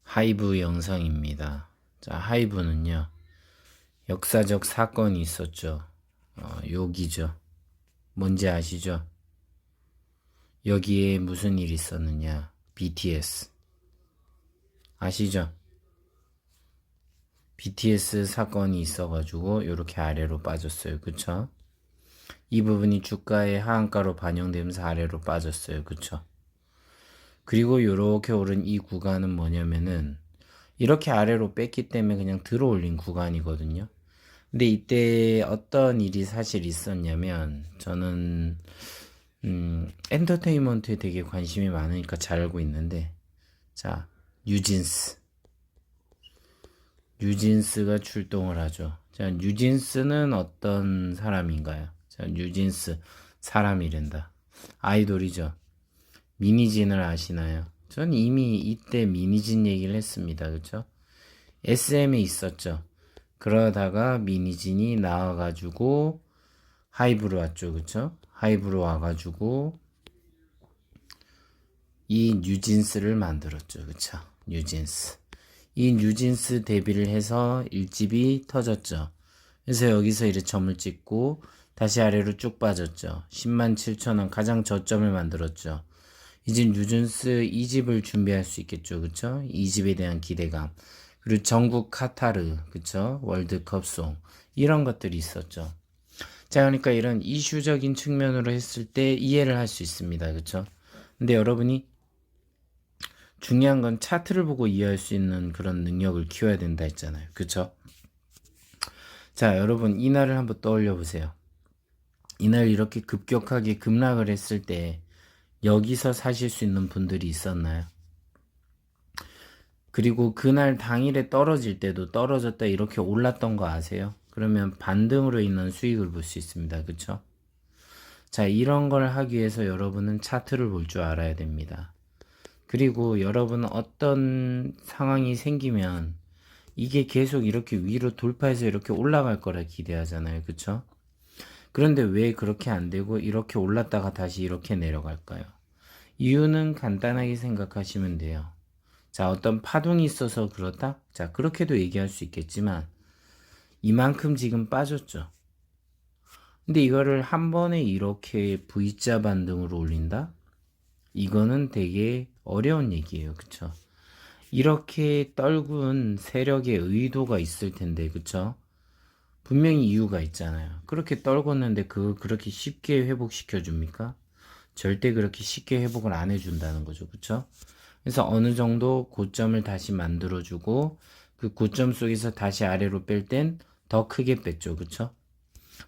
하이브 영상입니다. 자, 하이브는요, 역사적 사건이 있었죠. 여기죠. 뭔지 아시죠? 여기에 무슨 일이 있었느냐? BTS. 아시죠? BTS 사건이 있어가지고, 요렇게 아래로 빠졌어요. 그쵸? 이 부분이 주가의 하한가로 반영되면서 아래로 빠졌어요. 그쵸? 그리고 요렇게 오른 이 구간은 뭐냐면은, 이렇게 아래로 뺐기 때문에 그냥 들어 올린 구간이거든요. 근데 이때 어떤 일이 사실 있었냐면, 저는 엔터테인먼트에 되게 관심이 많으니까 잘 알고 있는데, 자, 뉴진스가 출동을 하죠. 자, 뉴진스는 어떤 사람인가요? 자, 뉴진스 사람이란다. 아이돌이죠. 미니진을 아시나요? 전 이미 이때 미니진 얘기를 했습니다. 그쵸? SM에 있었죠. 그러다가 미니진이 나와가지고 하이브로 왔죠. 그쵸? 하이브로 와가지고 이 뉴진스를 만들었죠. 그쵸? 뉴진스. 이 뉴진스 데뷔를 해서 1집이 터졌죠. 그래서 여기서 이렇게 점을 찍고 다시 아래로 쭉 빠졌죠. 10만 7천 원 가장 저점을 만들었죠. 이제 뉴진스 2집을 준비할 수 있겠죠. 그쵸? 2집에 대한 기대감. 그리고 전국 카타르, 그쵸? 월드컵송. 이런 것들이 있었죠. 자, 그러니까 이런 이슈적인 측면으로 했을 때 이해를 할 수 있습니다. 그쵸? 근데 여러분이 중요한 건 차트를 보고 이해할 수 있는 그런 능력을 키워야 된다 했잖아요. 그쵸? 자, 여러분, 이날을 한번 떠올려 보세요. 이날 이렇게 급격하게 급락을 했을 때 여기서 사실 수 있는 분들이 있었나요? 그리고 그날 당일에 떨어질 때도 떨어졌다 이렇게 올랐던 거 아세요? 그러면 반등으로 인한 수익을 볼 수 있습니다. 그쵸? 자, 이런 걸 하기 위해서 여러분은 차트를 볼 줄 알아야 됩니다. 그리고 여러분은 어떤 상황이 생기면 이게 계속 이렇게 위로 돌파해서 이렇게 올라갈 거라 기대하잖아요. 그쵸? 그런데 왜 그렇게 안 되고 이렇게 올랐다가 다시 이렇게 내려갈까요? 이유는 간단하게 생각하시면 돼요. 자, 어떤 파동이 있어서 그렇다? 자, 그렇게도 얘기할 수 있겠지만 이만큼 지금 빠졌죠. 근데 이거를 한 번에 이렇게 V자 반등으로 올린다? 이거는 되게 어려운 얘기예요. 그쵸? 이렇게 떨군 세력의 의도가 있을 텐데, 그쵸? 분명히 이유가 있잖아요. 그렇게 떨궜는데 그렇게 쉽게 회복시켜 줍니까? 절대 그렇게 쉽게 회복을 안 해준다는 거죠. 그쵸? 그래서 어느 정도 고점을 다시 만들어주고 그 고점 속에서 다시 아래로 뺄 땐 더 크게 뺐죠. 그쵸?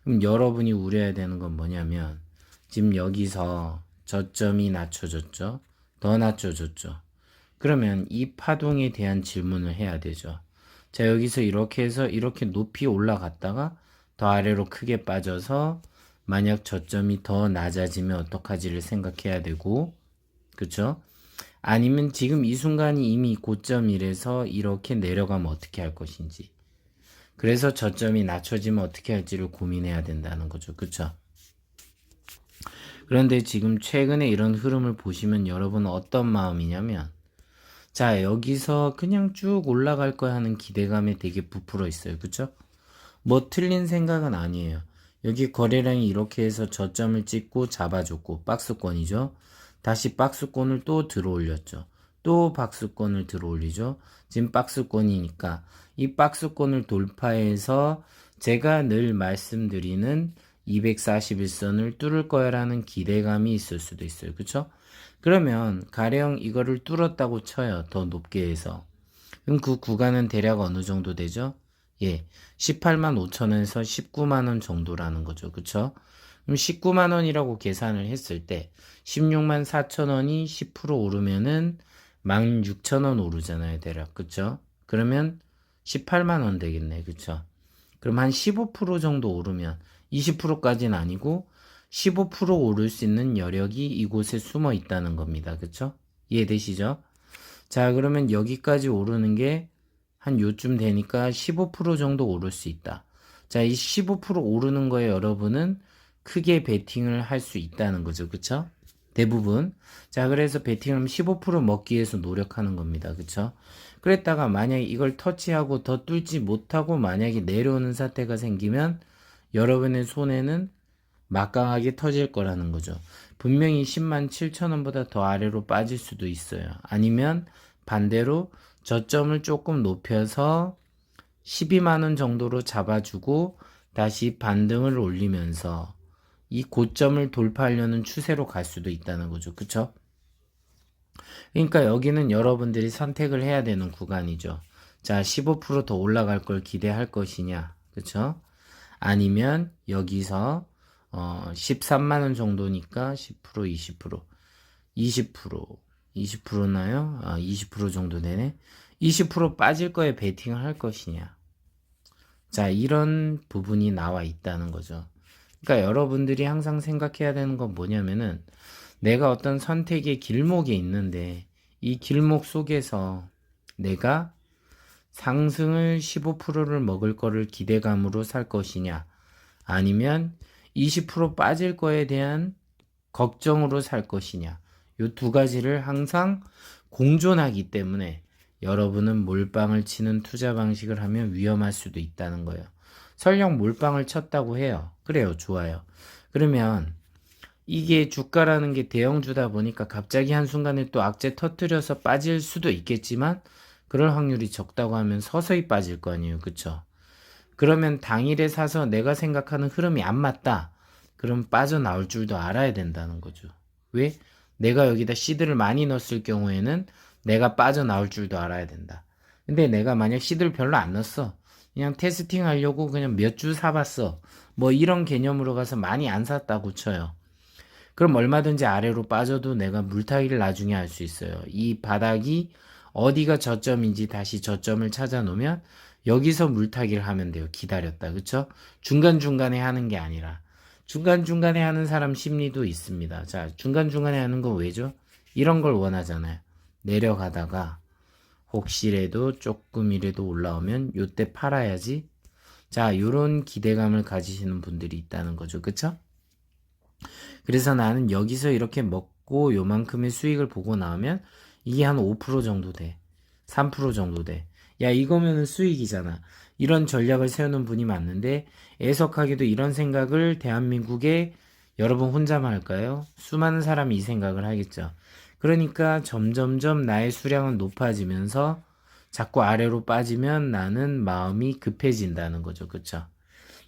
그럼 여러분이 우려해야 되는 건 뭐냐면 지금 여기서 저점이 낮춰졌죠. 더 낮춰졌죠. 그러면 이 파동에 대한 질문을 해야 되죠. 자, 여기서 이렇게 해서 이렇게 높이 올라갔다가 더 아래로 크게 빠져서 만약 저점이 더 낮아지면 어떡하지를 생각해야 되고, 그쵸? 아니면 지금 이 순간이 이미 고점이라서 이렇게 내려가면 어떻게 할 것인지. 그래서 저점이 낮춰지면 어떻게 할지를 고민해야 된다는 거죠. 그쵸? 그런데 지금 최근에 이런 흐름을 보시면 여러분은 어떤 마음이냐면, 자, 여기서 그냥 쭉 올라갈 거야 하는 기대감에 되게 부풀어 있어요. 그쵸? 뭐 틀린 생각은 아니에요. 여기 거래량이 이렇게 해서 저점을 찍고 잡아줬고, 박스권이죠. 다시 박스권을 또 들어 올렸죠. 또 박스권을 들어 올리죠. 지금 박스권이니까 이 박스권을 돌파해서 제가 늘 말씀드리는 241선을 뚫을 거야라는 기대감이 있을 수도 있어요. 그쵸? 그러면 가령 이거를 뚫었다고 쳐요. 더 높게 해서. 그럼 그 구간은 대략 어느 정도 되죠? 예, 18만 5천원에서 19만 원 정도라는 거죠. 그쵸? 그럼 19만 원이라고 계산을 했을 때 16만 4천 원이 10% 오르면은 16,000원 오르잖아요. 대략. 그쵸? 그러면 18만 원 되겠네. 그쵸? 그럼 한 15% 정도 오르면 20%까지는 아니고 15% 오를 수 있는 여력이 이곳에 숨어 있다는 겁니다. 그쵸? 이해되시죠? 자, 그러면 여기까지 오르는 게 한 요쯤 되니까 15% 정도 오를 수 있다. 자, 이 15% 오르는 거에 여러분은 크게 베팅을 할 수 있다는 거죠. 그쵸? 대부분. 자, 그래서 베팅을 15% 먹기 위해서 노력하는 겁니다. 그쵸? 그랬다가 만약에 이걸 터치하고 더 뚫지 못하고 만약에 내려오는 사태가 생기면 여러분의 손해는 막강하게 터질 거라는 거죠. 분명히 10만 7천 원보다 더 아래로 빠질 수도 있어요. 아니면 반대로 저점을 조금 높여서 12만 원 정도로 잡아주고 다시 반등을 올리면서 이 고점을 돌파하려는 추세로 갈 수도 있다는 거죠. 그쵸? 그러니까 여기는 여러분들이 선택을 해야 되는 구간이죠. 자, 15%더 올라갈 걸 기대할 것이냐. 그쵸? 아니면 여기서 13만 원 정도니까 10%, 20%, 20%나요? 20% 정도 되네. 20% 빠질 거에 베팅을 할 것이냐. 자, 이런 부분이 나와 있다는 거죠. 그러니까 여러분들이 항상 생각해야 되는 건 뭐냐면은 내가 어떤 선택의 길목에 있는데 이 길목 속에서 내가 상승을 15%를 먹을 거를 기대감으로 살 것이냐 아니면 20% 빠질 거에 대한 걱정으로 살 것이냐 이 두 가지를 항상 공존하기 때문에 여러분은 몰빵을 치는 투자 방식을 하면 위험할 수도 있다는 거예요. 설령 몰빵을 쳤다고 해요. 그래요. 좋아요. 그러면 이게 주가라는 게 대형주다 보니까 갑자기 한순간에 또 악재 터뜨려서 빠질 수도 있겠지만 그럴 확률이 적다고 하면 서서히 빠질 거 아니에요. 그쵸? 그러면 당일에 사서 내가 생각하는 흐름이 안 맞다. 그럼 빠져나올 줄도 알아야 된다는 거죠. 왜? 내가 여기다 시드를 많이 넣었을 경우에는 내가 빠져나올 줄도 알아야 된다. 근데 내가 만약 시드를 별로 안 넣었어. 그냥 테스팅 하려고 그냥 몇 주 사봤어. 뭐 이런 개념으로 가서 많이 안 샀다고 쳐요. 그럼 얼마든지 아래로 빠져도 내가 물타기를 나중에 할 수 있어요. 이 바닥이 어디가 저점인지 다시 저점을 찾아 놓으면 여기서 물타기를 하면 돼요. 기다렸다. 그쵸? 중간중간에 하는 게 아니라. 중간중간에 하는 사람 심리도 있습니다. 자, 중간중간에 하는 건 왜죠? 이런 걸 원하잖아요. 내려가다가 혹시라도 조금이라도 올라오면 요때 팔아야지. 자, 요런 기대감을 가지시는 분들이 있다는 거죠. 그쵸? 그래서 나는 여기서 이렇게 먹고 요만큼의 수익을 보고 나오면 이게 한 5% 정도 돼. 3% 정도 돼. 야, 이거면은 수익이잖아. 이런 전략을 세우는 분이 많은데 애석하게도 이런 생각을 대한민국에 여러분 혼자만 할까요? 수많은 사람이 이 생각을 하겠죠. 그러니까 점점점 나의 수량은 높아지면서 자꾸 아래로 빠지면 나는 마음이 급해진다는 거죠. 그쵸?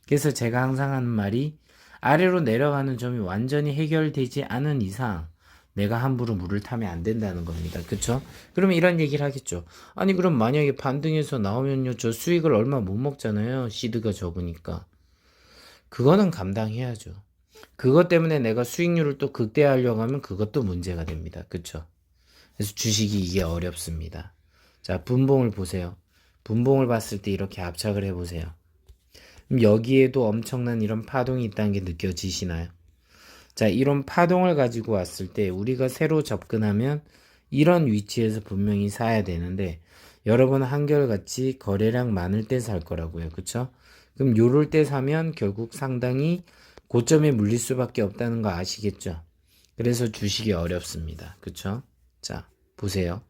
그래서 제가 항상 하는 말이 아래로 내려가는 점이 완전히 해결되지 않은 이상 내가 함부로 물을 타면 안 된다는 겁니다. 그쵸? 그러면 이런 얘기를 하겠죠. 아니 그럼 만약에 반등해서 나오면요 저 수익을 얼마 못 먹잖아요. 시드가 적으니까. 그거는 감당해야죠. 그것 때문에 내가 수익률을 또 극대화하려고 하면 그것도 문제가 됩니다. 그쵸? 그래서 주식이 이게 어렵습니다. 자, 분봉을 보세요. 분봉을 봤을 때 이렇게 압착을 해보세요. 그럼 여기에도 엄청난 이런 파동이 있다는 게 느껴지시나요? 자, 이런 파동을 가지고 왔을 때 우리가 새로 접근하면 이런 위치에서 분명히 사야 되는데 여러분 한결같이 거래량 많을 때 살 거라고요. 그쵸? 그럼 요럴 때 사면 결국 상당히 고점에 물릴 수밖에 없다는 거 아시겠죠? 그래서 주식이 어렵습니다. 그쵸? 자, 보세요.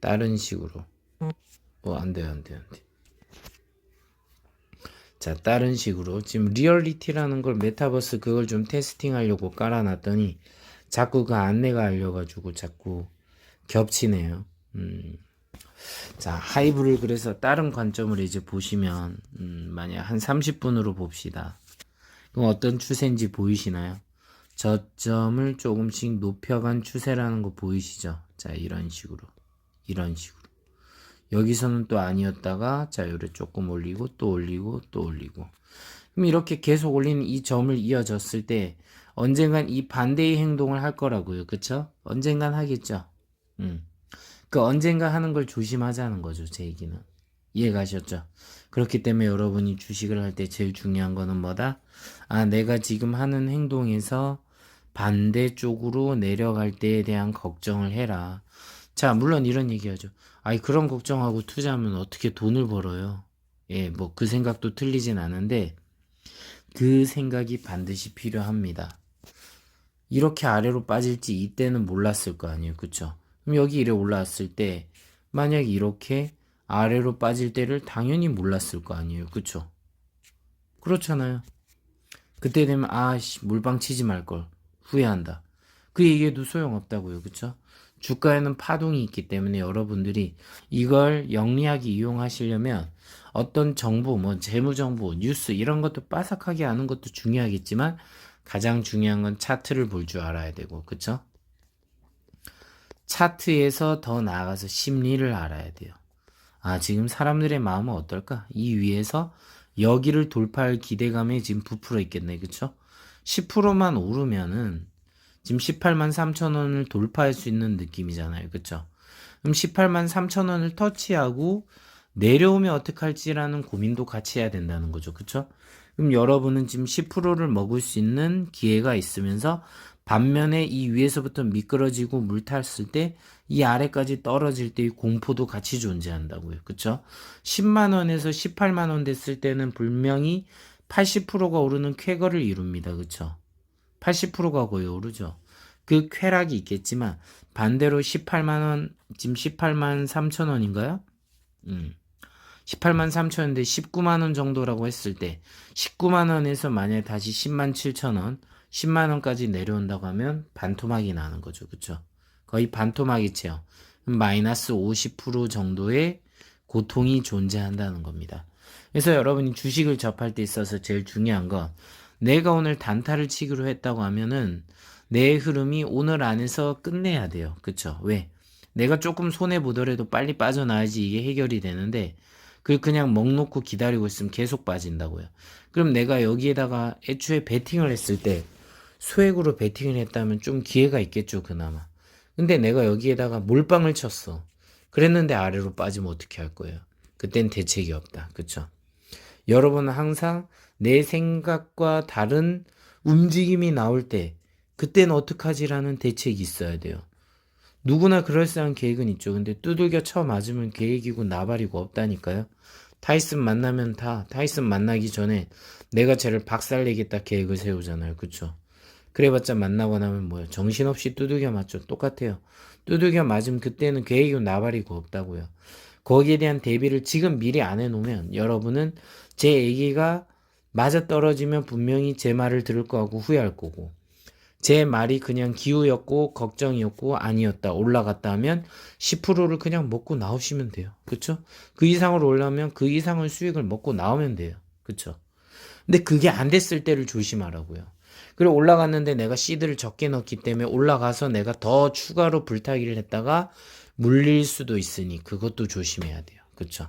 다른 식으로. 안 돼요, 안 돼요, 안 돼요. 자, 다른 식으로 지금 리얼리티라는 걸 메타버스 그걸 좀 테스팅 하려고 깔아놨더니 자꾸 그 안내가 알려가지고 자꾸 겹치네요. 자, 하이브를 그래서 다른 관점으로 이제 보시면 만약 한 30분으로 봅시다. 그럼 어떤 추세인지 보이시나요? 저점을 조금씩 높여간 추세라는 거 보이시죠? 자, 이런 식으로 여기서는 또 아니었다가 자 요래 조금 올리고 또 올리고 또 올리고 그럼 이렇게 계속 올리는 이 점을 이어졌을 때 언젠간 이 반대의 행동을 할 거라고요. 그쵸? 언젠간 하겠죠. 그 언젠가 하는 걸 조심하자는 거죠. 제 얘기는 이해가셨죠? 그렇기 때문에 여러분이 주식을 할 때 제일 중요한 거는 뭐다? 아, 내가 지금 하는 행동에서 반대쪽으로 내려갈 때에 대한 걱정을 해라. 자, 물론 이런 얘기하죠. 아니, 그런 걱정하고 투자하면 어떻게 돈을 벌어요? 예, 뭐 그 생각도 틀리진 않은데 그 생각이 반드시 필요합니다. 이렇게 아래로 빠질지 이때는 몰랐을 거 아니에요. 그쵸? 그럼 여기 이래 올라왔을 때 만약 이렇게 아래로 빠질 때를 당연히 몰랐을 거 아니에요. 그쵸? 그렇잖아요. 그때 되면 아씨 물방 치지 말걸 후회한다. 그 얘기해도 소용없다고요. 그쵸? 주가에는 파동이 있기 때문에 여러분들이 이걸 영리하게 이용하시려면 어떤 정보, 뭐 재무정보, 뉴스 이런 것도 빠삭하게 아는 것도 중요하겠지만 가장 중요한 건 차트를 볼 줄 알아야 되고, 그쵸? 차트에서 더 나아가서 심리를 알아야 돼요. 아, 지금 사람들의 마음은 어떨까? 이 위에서 여기를 돌파할 기대감에 지금 부풀어 있겠네. 그쵸? 10%만 오르면은 지금 18만 3천 원을 돌파할 수 있는 느낌이잖아요. 그쵸? 그럼 18만 3천 원을 터치하고 내려오면 어떡할지라는 고민도 같이 해야 된다는 거죠. 그쵸? 그럼 여러분은 지금 10%를 먹을 수 있는 기회가 있으면서 반면에 이 위에서부터 미끄러지고 물 탔을 때 이 아래까지 떨어질 때의 공포도 같이 존재한다고요. 그쵸? 10만 원에서 18만 원 됐을 때는 분명히 80%가 오르는 쾌거를 이룹니다. 그쵸? 80%가 거의 오르죠. 그 쾌락이 있겠지만 반대로 18만 원, 지금 18만 3천 원인가요? 18만 3천 원인데 19만 원 정도라고 했을 때 19만 원에서 만약에 다시 10만 7천 원, 10만 원까지 내려온다고 하면 반토막이 나는 거죠. 그쵸? 거의 반토막이체요. 마이너스 50% 정도의 고통이 존재한다는 겁니다. 그래서 여러분이 주식을 접할 때 있어서 제일 중요한 건 내가 오늘 단타를 치기로 했다고 하면은 내 흐름이 오늘 안에서 끝내야 돼요. 그쵸? 왜? 내가 조금 손해보더라도 빨리 빠져나야지 이게 해결이 되는데 그걸 그냥 먹 놓고 기다리고 있으면 계속 빠진다고요. 그럼 내가 여기에다가 애초에 베팅을 했을 때 소액으로 베팅을 했다면 좀 기회가 있겠죠, 그나마. 근데 내가 여기에다가 몰빵을 쳤어. 그랬는데 아래로 빠지면 어떻게 할 거예요? 그땐 대책이 없다. 그쵸? 여러분은 항상 내 생각과 다른 움직임이 나올 때 그때는 어떡하지라는 대책이 있어야 돼요. 누구나 그럴싸한 계획은 있죠. 근데 두들겨 쳐 맞으면 계획이고 나발이고 없다니까요. 타이슨 만나면 다 타이슨 만나기 전에 내가 쟤를 박살내겠다 계획을 세우잖아요. 그쵸? 그래봤자 만나고 나면 뭐예요? 정신없이 두들겨 맞죠. 똑같아요. 두들겨 맞으면 그때는 계획이고 나발이고 없다고요. 거기에 대한 대비를 지금 미리 안 해놓으면 여러분은 제 얘기가 맞아떨어지면 분명히 제 말을 들을 거고 후회할 거고 제 말이 그냥 기우였고 걱정이었고 아니었다 올라갔다 하면 10%를 그냥 먹고 나오시면 돼요. 그쵸? 그 이상으로 올라오면 그 이상의 수익을 먹고 나오면 돼요. 그쵸? 근데 그게 안 됐을 때를 조심하라고요. 그리고 올라갔는데 내가 시드를 적게 넣기 때문에 올라가서 내가 더 추가로 불타기를 했다가 물릴 수도 있으니 그것도 조심해야 돼요. 그쵸?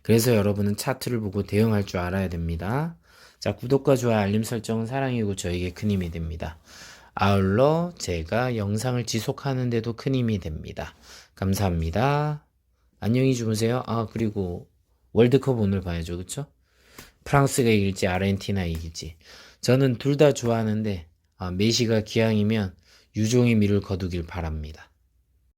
그래서 여러분은 차트를 보고 대응할 줄 알아야 됩니다. 자, 구독과 좋아요, 알림 설정은 사랑이고 저에게 큰 힘이 됩니다. 아울러 제가 영상을 지속하는데도 큰 힘이 됩니다. 감사합니다. 안녕히 주무세요. 아, 그리고 월드컵 오늘 봐야죠. 그쵸? 프랑스가 이길지 아르헨티나 이길지. 저는 둘 다 좋아하는데 메시가 기왕이면 유종의 미를 거두길 바랍니다.